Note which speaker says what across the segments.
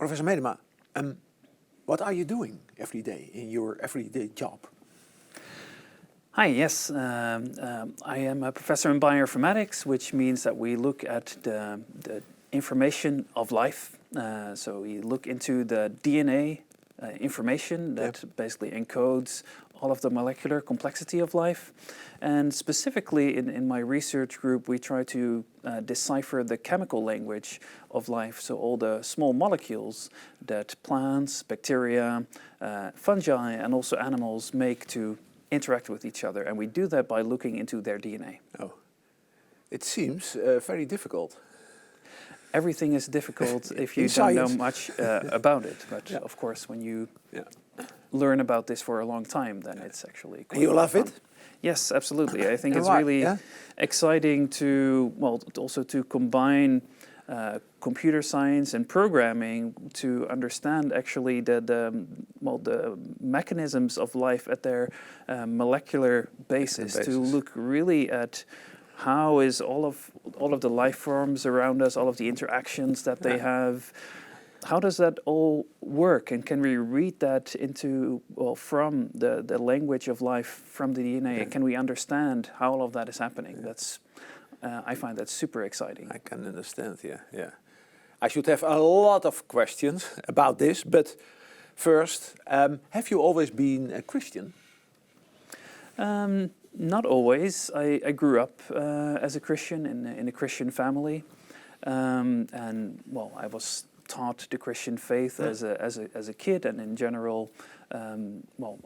Speaker 1: Professor Medema, what are you doing every day in your everyday job?
Speaker 2: Hi, yes. I am a professor in bioinformatics, which means that we look at the information of life. So we look into the DNA information that basically encodes all of the molecular complexity of life. And specifically in my research group, we try to decipher the chemical language of life. So all the small molecules that plants, bacteria, fungi, and also animals make to interact with each other. And we do that by looking into their DNA.
Speaker 1: Oh, it seems very difficult.
Speaker 2: Everything is difficult if you
Speaker 1: In
Speaker 2: don't know
Speaker 1: science.
Speaker 2: much about it. But of course, when you learn about this for a long time, then it's actually quite
Speaker 1: And you love
Speaker 2: fun.
Speaker 1: it?
Speaker 2: Yes, absolutely. I think
Speaker 1: And
Speaker 2: it's
Speaker 1: why?
Speaker 2: really exciting to, well, also to combine computer science and programming to understand actually the mechanisms of life at their molecular basis, to look really at how is all of the life forms around us, all of the interactions that they have, how does that all work, and can we read that into, well, from the language of life, from the DNA, can we understand how all of that is happening? That's I find that super exciting.
Speaker 1: I can understand, yeah. I should have a lot of questions about this, but first, have you always been a Christian?
Speaker 2: Not always. I grew up as a Christian in a Christian family, and well, I was taught the Christian faith as a kid, and in general, well,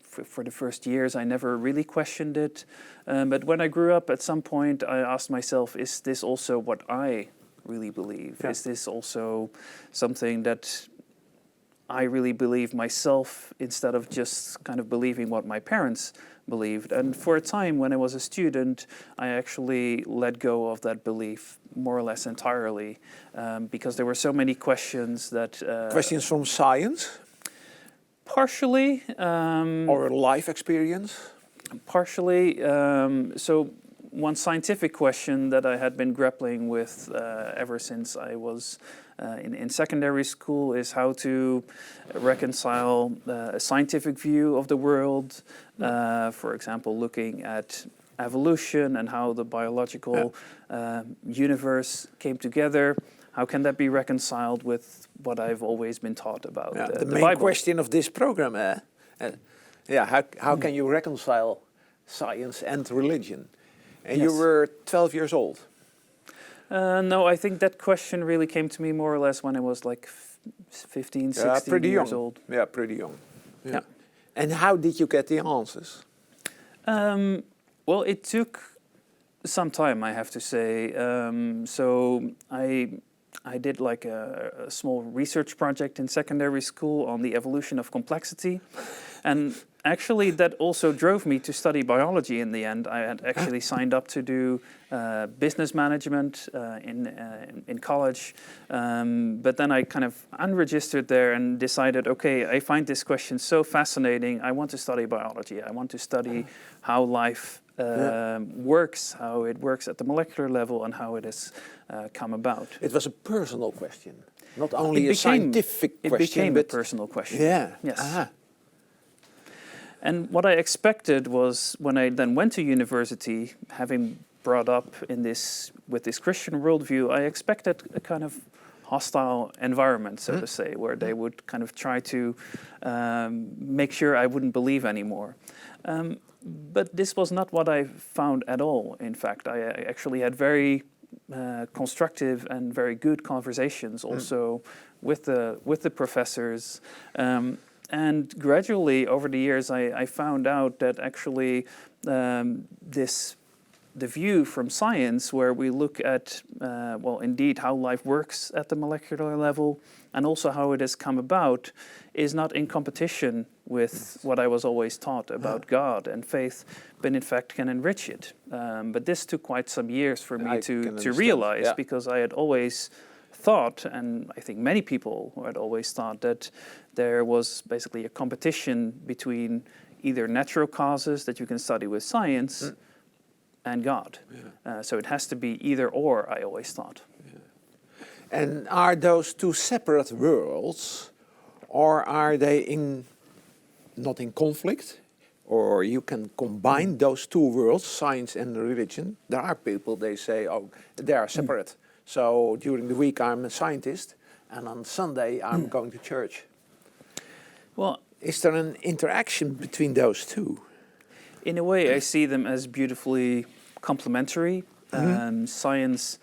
Speaker 2: for the first years I never really questioned it. But when I grew up, at some point I asked myself, is this also what I really believe? Is this also something that I really believe myself, instead of just kind of believing what my parents believed? And for a time when I was a student, I actually let go of that belief more or less entirely, because there were so many questions that...
Speaker 1: Questions from science?
Speaker 2: Partially.
Speaker 1: Or life experience?
Speaker 2: Partially. So one scientific question that I had been grappling with ever since I was in secondary school is how to reconcile a scientific view of the world, for example, looking at evolution and how the biological universe came together. How can that be reconciled with what I've always been taught about
Speaker 1: the
Speaker 2: the
Speaker 1: main
Speaker 2: Bible?
Speaker 1: question of this program, how can you reconcile science and religion? And you were 12 years old.
Speaker 2: No, I think that question really came to me more or less when I was like 15, 16 years old.
Speaker 1: Yeah, pretty young. Yeah. And how did you get the answers?
Speaker 2: Well, it took some time, I have to say. So I did like a small research project in secondary school on the evolution of complexity. And actually that also drove me to study biology in the end. I had actually signed up to do business management in college. But then I kind of unregistered there and decided, okay, I find this question so fascinating. I want to study biology. I want to study how life works, how it works at the molecular level, and how it has come about.
Speaker 1: It was a personal question, not only a scientific question.
Speaker 2: It became a personal question.
Speaker 1: Yeah.
Speaker 2: Yes.
Speaker 1: Aha.
Speaker 2: And what I expected was, when I then went to university, having brought up with this Christian worldview, I expected a kind of hostile environment, so to say, where they would kind of try to make sure I wouldn't believe anymore. But this was not what I found at all. In fact, I actually had very constructive and very good conversations also with the professors. And gradually, over the years, I found out that actually the view from science, where we look at, well, indeed, how life works at the molecular level, and also how it has come about, is not in competition with what I was always taught about God and faith, but in fact can enrich it. But this took quite some years for me to realize, because I had always thought, and I think many people had always thought, that there was basically a competition between either natural causes that you can study with science and God. So it has to be either or, I always thought.
Speaker 1: And are those two separate worlds, or are they not in conflict? Or you can combine those two worlds, science and religion. There are people, they say, oh, they are separate. So during the week I'm a scientist, and on Sunday I'm going to church.
Speaker 2: Well,
Speaker 1: is there an interaction between those two?
Speaker 2: In a way, I see them as beautifully complementary. Science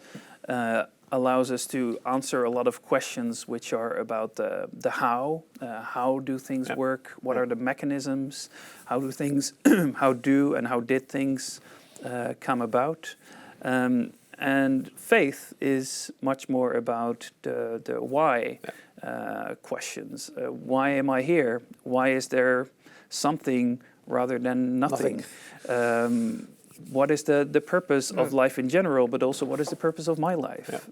Speaker 2: allows us to answer a lot of questions which are about the how. How do things work? What are the mechanisms? How do things, how did things come about? And faith is much more about the why questions. Why am I here? Why is there something rather than nothing? What is the purpose of life in general, but also what is the purpose of my life?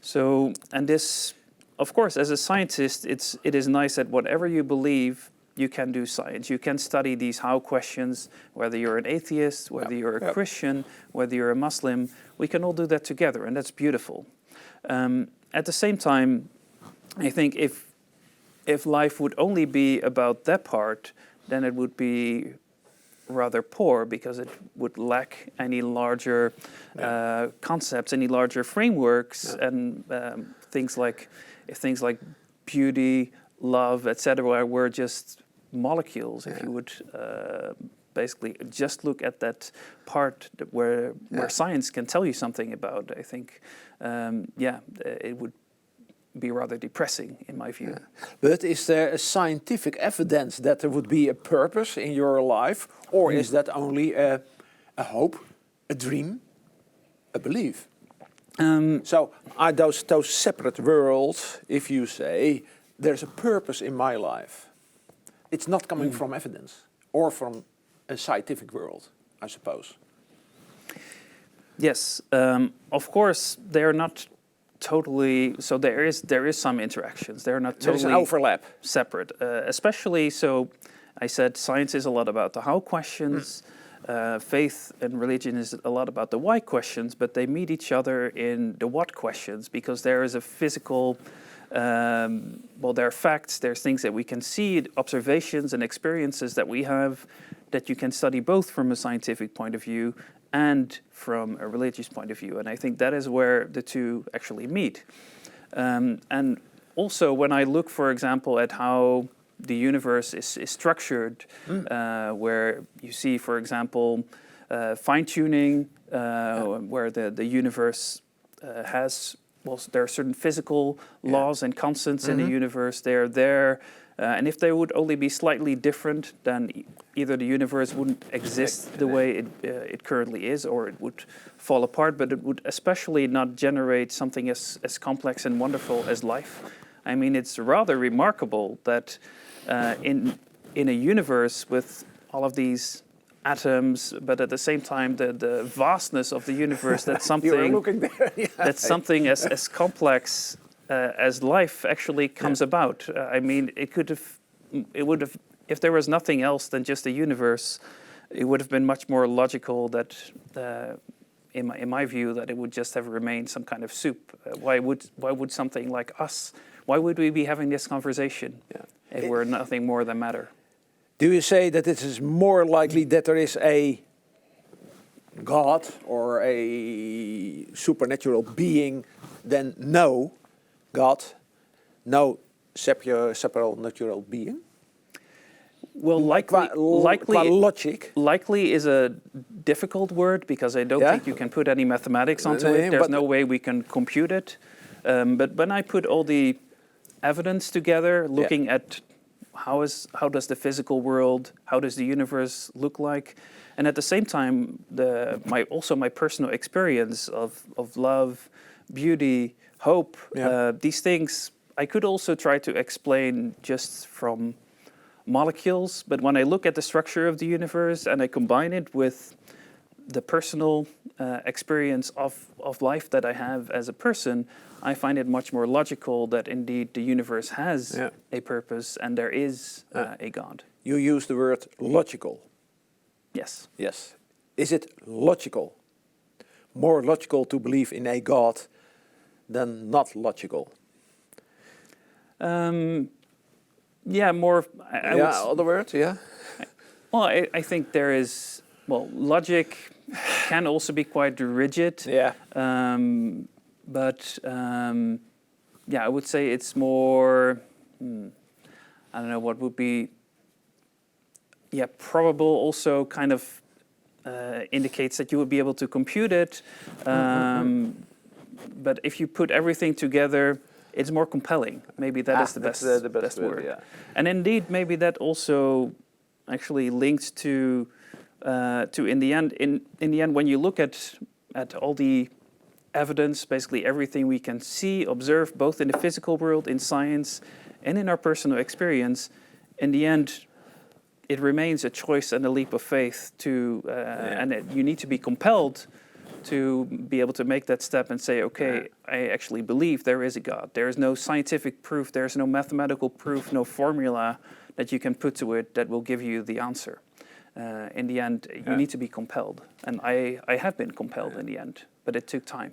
Speaker 2: So, and this, of course, as a scientist, it is nice that whatever you believe, you can do science. You can study these how questions, whether you're an atheist, whether you're a Christian, whether you're a Muslim, we can all do that together, and that's beautiful. At the same time, I think if life would only be about that part, then it would be rather poor, because it would lack any larger concepts, any larger frameworks, and things like beauty, love, etc. were just molecules. If you would basically just look at that part where science can tell you something about, I think, it would be rather depressing in my view.
Speaker 1: But is there a scientific evidence that there would be a purpose in your life, or is that only a hope, a dream, a belief? So are those separate worlds, if you say, there's a purpose in my life, it's not coming from evidence or from a scientific world, I suppose?
Speaker 2: Yes, of course, they're not totally, so there is some interactions. They're not totally
Speaker 1: there's an overlap.
Speaker 2: Separate, especially, so I said science is a lot about the how questions, faith and religion is a lot about the why questions, but they meet each other in the what questions, because there is a physical, there are facts, there's things that we can see, observations and experiences that we have that you can study both from a scientific point of view and from a religious point of view. And I think that is where the two actually meet. And also when I look, for example, at how the universe is structured, where you see, for example, fine-tuning, where the universe has, there are certain physical laws and constants in the universe. They're there. And if they would only be slightly different, then either the universe wouldn't exist the way it currently is, or it would fall apart, but it would especially not generate something as complex and wonderful as life. I mean, it's rather remarkable that in a universe with all of these atoms, but at the same time the vastness of the universe, that's something,
Speaker 1: you are looking there.
Speaker 2: that's something as complex as life actually comes about. I mean, it would have, if there was nothing else than just the universe, it would have been much more logical that, in my view, that it would just have remained some kind of soup. Why would something like us? Why would we be having this conversation if we're nothing more than matter?
Speaker 1: Do you say that it is more likely that there is a God or a supernatural being than no God, no supernatural being?
Speaker 2: Well, likely,
Speaker 1: logic.
Speaker 2: Likely is a difficult word, because I don't think you can put any mathematics onto it. There's no way we can compute it. But when I put all the evidence together, looking at how does the physical world, how does the universe look like, and at the same time my personal experience of love, beauty, hope, these things I could also try to explain just from molecules, but when I look at the structure of the universe and I combine it with the personal experience of life that I have as a person, I find it much more logical that indeed the universe has a purpose and there is a God.
Speaker 1: You use the word logical.
Speaker 2: Yes.
Speaker 1: Yes. Is it logical, more logical to believe in a God than not logical.
Speaker 2: Yeah, more. I would
Speaker 1: Other words, yeah.
Speaker 2: Well, I think there is. Well, logic can also be quite rigid.
Speaker 1: Yeah.
Speaker 2: But yeah, I would say it's more. I don't know what would be. Yeah, probable also kind of indicates that you would be able to compute it. But if you put everything together, it's more compelling. Maybe that is the best word.
Speaker 1: Yeah.
Speaker 2: And indeed, maybe that also actually links to in the end when you look at all the evidence, basically everything we can see, observe, both in the physical world, in science, and in our personal experience, in the end, it remains a choice and a leap of faith and you need to be compelled to be able to make that step and say, okay, I actually believe there is a God. There is no scientific proof, there is no mathematical proof, no formula that you can put to it that will give you the answer. In the end, you need to be compelled. And I have been compelled in the end, but it took time.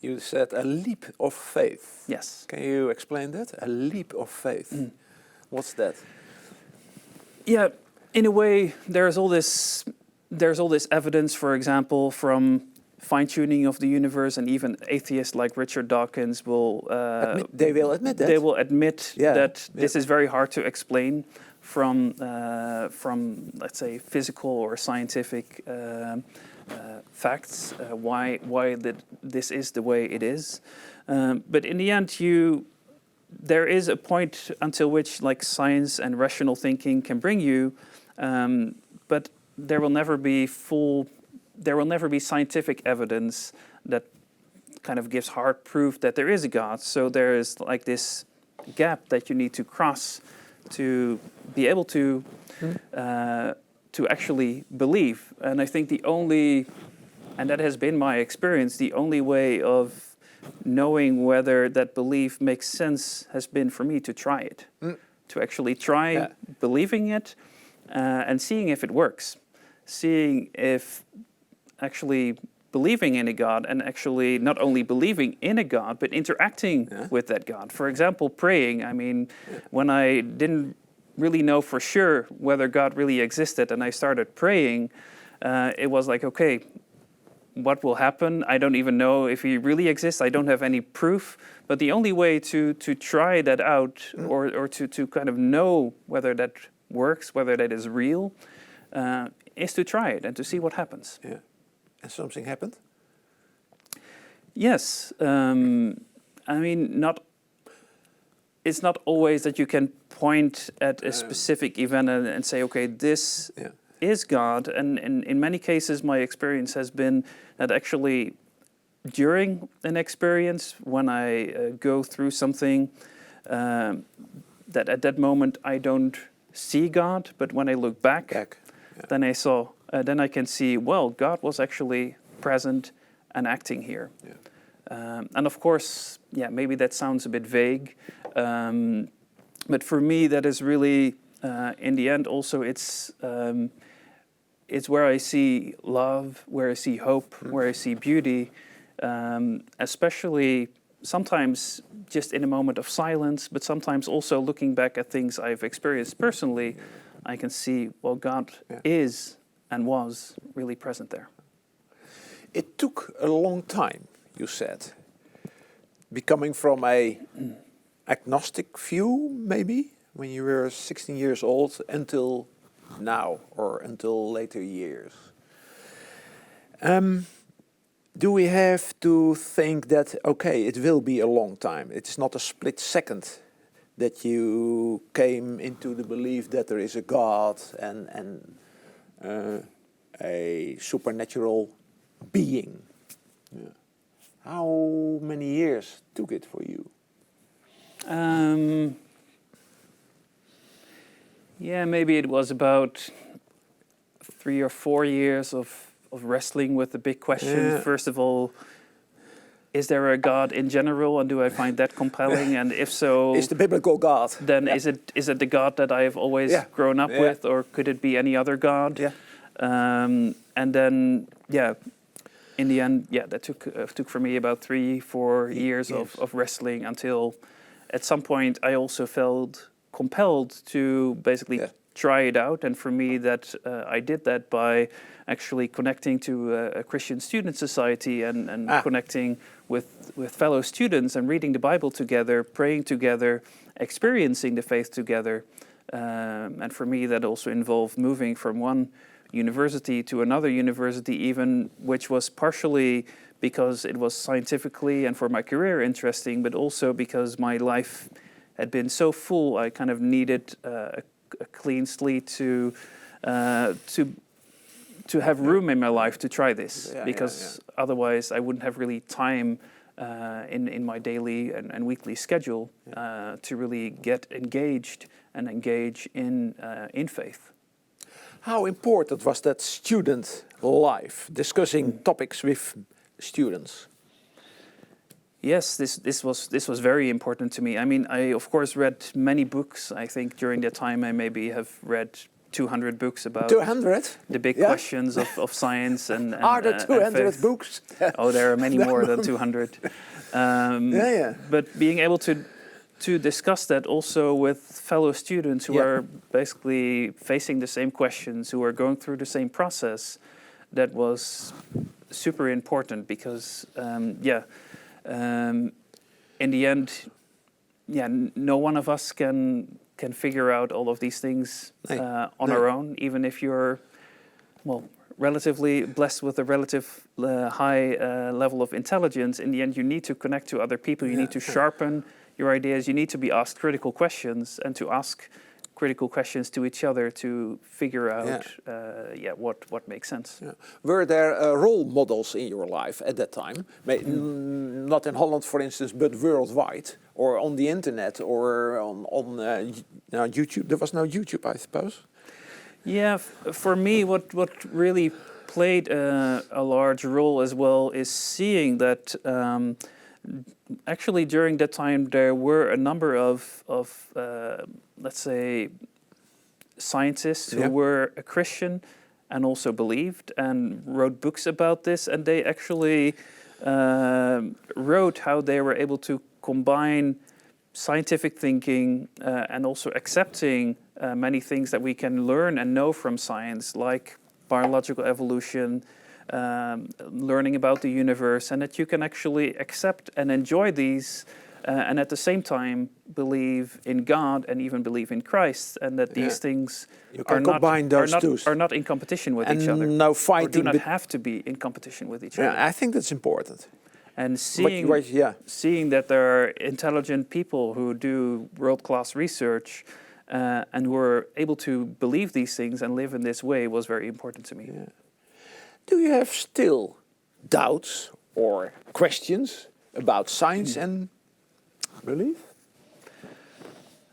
Speaker 1: You said a leap of faith.
Speaker 2: Yes.
Speaker 1: Can you explain that? A leap of faith. What's that?
Speaker 2: Yeah, in a way, there's all this evidence, for example, from fine-tuning of the universe, and even atheists like Richard Dawkins will admit that. They will admit that this is very hard to explain from let's say physical or scientific facts. Why this is the way it is, but in the end, there is a point until which like science and rational thinking can bring you, but there will never be scientific evidence that kind of gives hard proof that there is a God. So there is like this gap that you need to cross to be able to actually believe. And I think and that has been my experience, the only way of knowing whether that belief makes sense has been for me to try it, to actually try believing it and seeing if it works, seeing if actually believing in a God and actually not only believing in a God, but interacting with that God. For example, praying. I mean, when I didn't really know for sure whether God really existed and I started praying, it was like, okay, what will happen? I don't even know if he really exists. I don't have any proof. But the only way to try that out or to kind of know whether that works, whether that is real, is to try it and to see what happens.
Speaker 1: Yeah. And something happened?
Speaker 2: Yes. I mean, it's not always that you can point at a specific event and say, okay, this is God. And in many cases, my experience has been that actually during an experience, when I go through something, that at that moment I don't see God, but when I look back. Then I can see, well, God was actually present and acting here. Yeah. And of course, maybe that sounds a bit vague, but for me, that is really, in the end, also it's where I see love, where I see hope, where I see beauty, especially sometimes just in a moment of silence, but sometimes also looking back at things I've experienced personally, I can see, well, God is and was really present there.
Speaker 1: It took a long time, you said, becoming from a agnostic view, maybe, when you were 16 years old, until now, or until later years. Do we have to think that, okay, it will be a long time? It's not a split second that you came into the belief that there is a God and a supernatural being. Yeah. How many years took it for you?
Speaker 2: Maybe it was about 3 or 4 years of wrestling with the big question.
Speaker 1: Yeah.
Speaker 2: First of all, is there a God in general, and do I find that compelling? And if so,
Speaker 1: is the biblical God?
Speaker 2: Then is it the God that I have always grown up with, or could it be any other God?
Speaker 1: Yeah.
Speaker 2: And then, in the end, yeah, that took for me about 3-4 years of wrestling until at some point I also felt compelled to basically try it out. And for me, that I did that by actually connecting to a Christian student society and connecting with fellow students and reading the Bible together, praying together, experiencing the faith together. And for me, that also involved moving from one university to another university, even which was partially because it was scientifically and for my career interesting, but also because my life had been so full. I kind of needed a clean slate to have room in my life to try this, because otherwise I wouldn't have really time in my daily and weekly schedule to really get engaged and engage in faith.
Speaker 1: How important was that student life, discussing topics with students?
Speaker 2: Yes, this was very important to me. I mean, I of course read many books. I think during that time I maybe have read 200 books about
Speaker 1: 200?
Speaker 2: The big questions of science and
Speaker 1: are there 200 books?
Speaker 2: Oh, there are many more than 200. But being able to discuss that also with fellow students who are basically facing the same questions, who are going through the same process, that was super important because, in the end, no one of us can figure out all of these things on our own, even if you're, relatively blessed with a relative high level of intelligence. In the end, you need to connect to other people. You need to sharpen your ideas. You need to be asked critical questions and to ask critical questions to each other to figure out what makes sense.
Speaker 1: Were there role models in your life at that time? Not in Holland, for instance, but worldwide, or on the internet, or on YouTube? There was no YouTube, I suppose.
Speaker 2: Yeah, for me, what really played a large role as well is seeing that actually during that time there were a number of let's say, scientists who were a Christian and also believed and wrote books about this, and they actually wrote how they were able to combine scientific thinking and also accepting many things that we can learn and know from science, like biological evolution, learning about the universe, and that you can actually accept and enjoy these and at the same time believe in God and even believe in Christ, and that these things are not in competition with each other,
Speaker 1: no fighting,
Speaker 2: or do not have to be in competition with each other.
Speaker 1: I think that's important.
Speaker 2: And seeing that there are intelligent people who do world-class research and who are able to believe these things and live in this way was very important to me.
Speaker 1: Yeah. Do you have still doubts or questions about science and belief?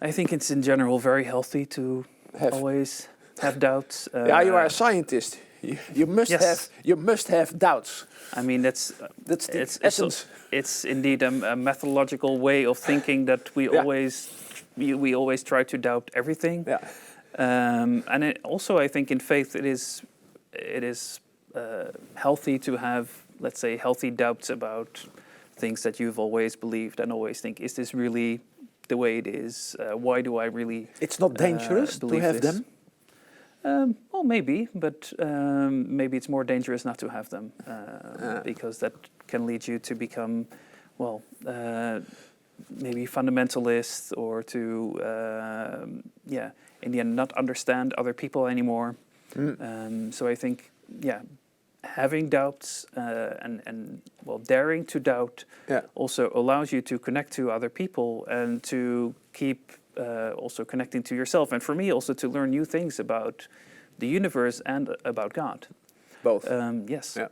Speaker 2: I think it's in general very healthy to always have doubts.
Speaker 1: You are a scientist. You must have doubts.
Speaker 2: I mean, that's
Speaker 1: the essence.
Speaker 2: It's indeed a methodological way of thinking that we always try to doubt everything. And it also, I think, in faith, it is healthy to have, let's say, healthy doubts about things that you've always believed and always think, is this really the way it is? Why do I really?
Speaker 1: It's not dangerous to have them.
Speaker 2: Well, maybe, but maybe it's more dangerous not to have them because that can lead you to become, maybe fundamentalist, or to, in the end, not understand other people anymore. So I think, having doubts and daring to doubt also allows you to connect to other people and to keep also connecting to yourself, and for me also to learn new things about the universe and about God.
Speaker 1: Both.
Speaker 2: Yes. Yeah.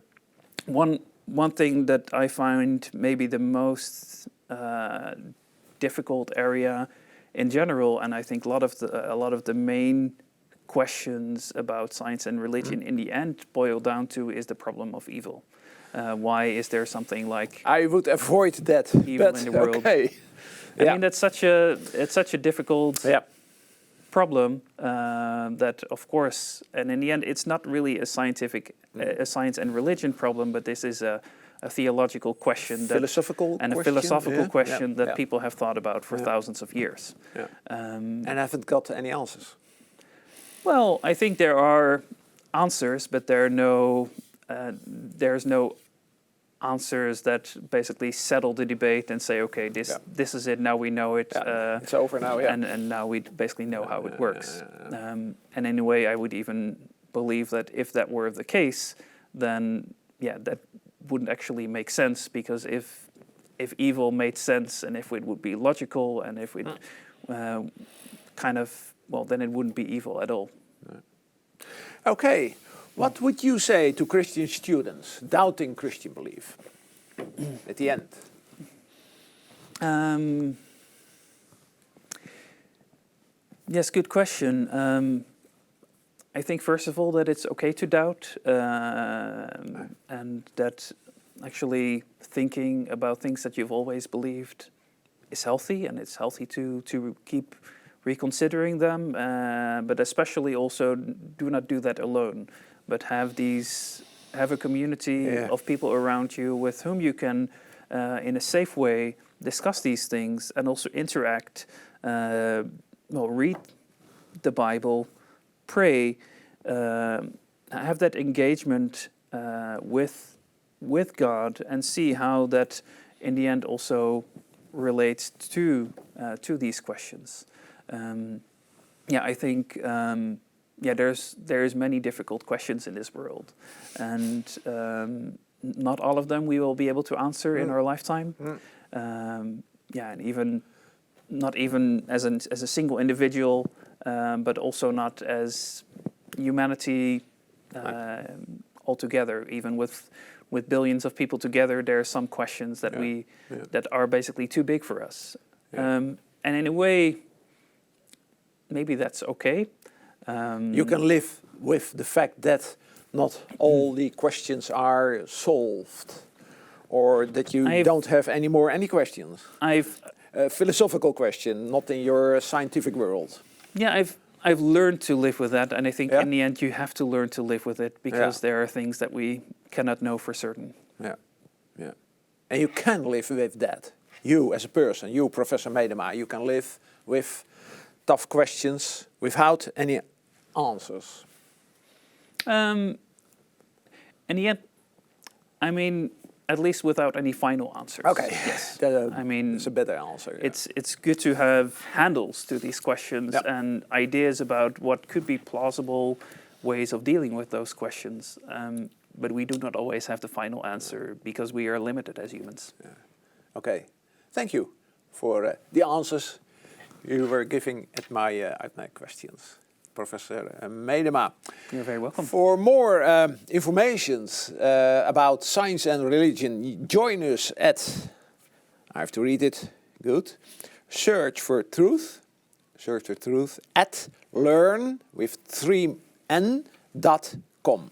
Speaker 2: One thing that I find maybe the most difficult area in general, and I think a lot of the main questions about science and religion in the end boil down to, is the problem of evil. Why is there something like
Speaker 1: I would avoid that
Speaker 2: evil in the world?
Speaker 1: Okay.
Speaker 2: I mean, it's such a difficult problem that, of course, and in the end, it's not really a scientific, a science and religion problem, but this is a theological question,
Speaker 1: philosophical
Speaker 2: and
Speaker 1: question,
Speaker 2: a philosophical question that
Speaker 1: yeah.
Speaker 2: people have thought about for thousands of years.
Speaker 1: Yeah. And haven't got any answers.
Speaker 2: Well, I think there are answers, but there are there's no answers that basically settle the debate and say, okay, this is it, now we know it.
Speaker 1: It's over now,
Speaker 2: and now we basically know how it works. And in a way, I would even believe that if that were the case, then that wouldn't actually make sense, because if evil made sense and if it would be logical and if it then it wouldn't be evil at all.
Speaker 1: Okay. What would you say to Christian students doubting Christian belief at the end?
Speaker 2: Yes, good question. I think, first of all, that it's okay to doubt, and that actually thinking about things that you've always believed is healthy, and it's healthy to keep reconsidering them, but especially also do not do that alone, but have a community of people around you with whom you can, in a safe way, discuss these things and also interact, read the Bible, pray, have that engagement with God, and see how that in the end also relates to these questions. I think there's many difficult questions in this world, and not all of them we will be able to answer in our lifetime. And even not even as a single individual, but also not as humanity altogether. Even with billions of people together, there are some questions that that are basically too big for us. And in a way, maybe that's okay.
Speaker 1: You can live with the fact that not all the questions are solved, or that you don't have any questions. A philosophical question, not in your scientific world.
Speaker 2: Yeah, I've learned to live with that, and I think in the end you have to learn to live with it, because there are things that we cannot know for certain.
Speaker 1: Yeah. And you can live with that. You as a person, you, Professor Medema, you can live with tough questions without any answers.
Speaker 2: In the end, I mean, at least without any final answers.
Speaker 1: Okay,
Speaker 2: yes.
Speaker 1: I mean, it's a better answer. Yeah.
Speaker 2: It's good to have handles to these questions and ideas about what could be plausible ways of dealing with those questions. But we do not always have the final answer, because we are limited as humans.
Speaker 1: Yeah. Okay, thank you for the answers you were giving at my questions, Professor Medema.
Speaker 2: You're very welcome.
Speaker 1: For more information about science and religion, join us at, I have to read it, good, search for truth at learn with 3n.com.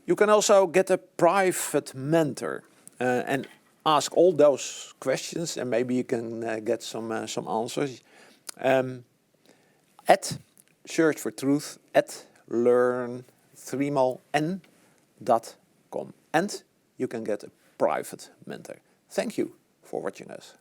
Speaker 1: You can also get a private mentor and ask all those questions, and maybe you can get some answers. At search for truth at learn 3n.com, and you can get a private mentor. Thank you for watching us.